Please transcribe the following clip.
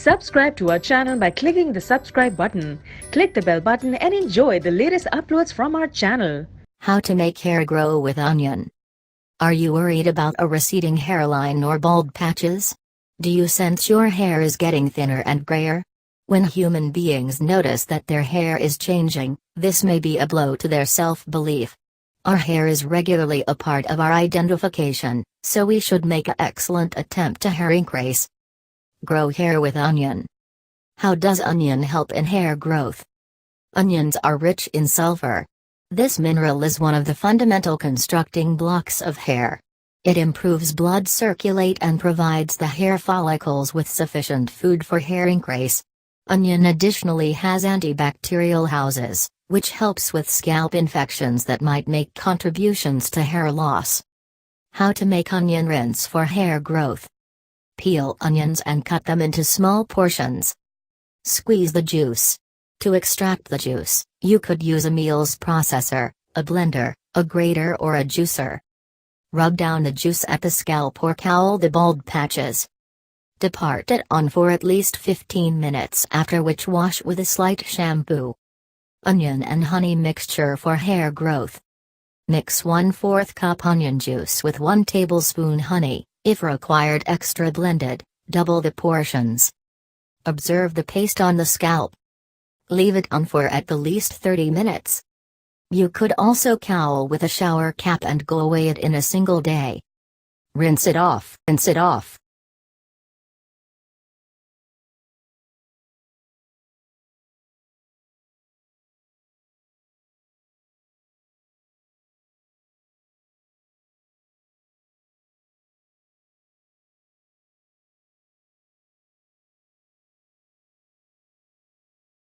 Subscribe to our channel by clicking the subscribe button. Click the bell button and enjoy the latest uploads from our channel. How to make hair grow with onion. Are you worried about a receding hairline or bald patches? Do you sense your hair is getting thinner and grayer? When human beings notice that their hair is changing, this may be a blow to their self-belief. Our hair is regularly a part of our identification, so we should make an excellent attempt to hair increase. Grow hair with onion. How does onion help in hair growth? Onions are rich in sulfur. This mineral is one of the fundamental constructing blocks of hair. It improves blood circulate and provides the hair follicles with sufficient food for hair increase. Onion additionally has antibacterial houses, which helps with scalp infections that might make contributions to hair loss. How to make onion rinse for hair growth. Peel onions and cut them into small portions. Squeeze the juice. To extract the juice, you could use a meals processor, a blender, a grater or a juicer. Rub down the juice at the scalp or cowl the bald patches. Depart it on for at least 15 minutes, after which wash with a slight shampoo. Onion and honey mixture for hair growth. Mix 1/4 cup onion juice with 1 tablespoon honey. If required extra blended, double the portions. Observe the paste on the scalp. Leave it on for at the least 30 minutes. You could also cowl with a shower cap and go away it in a single day. Rinse it off.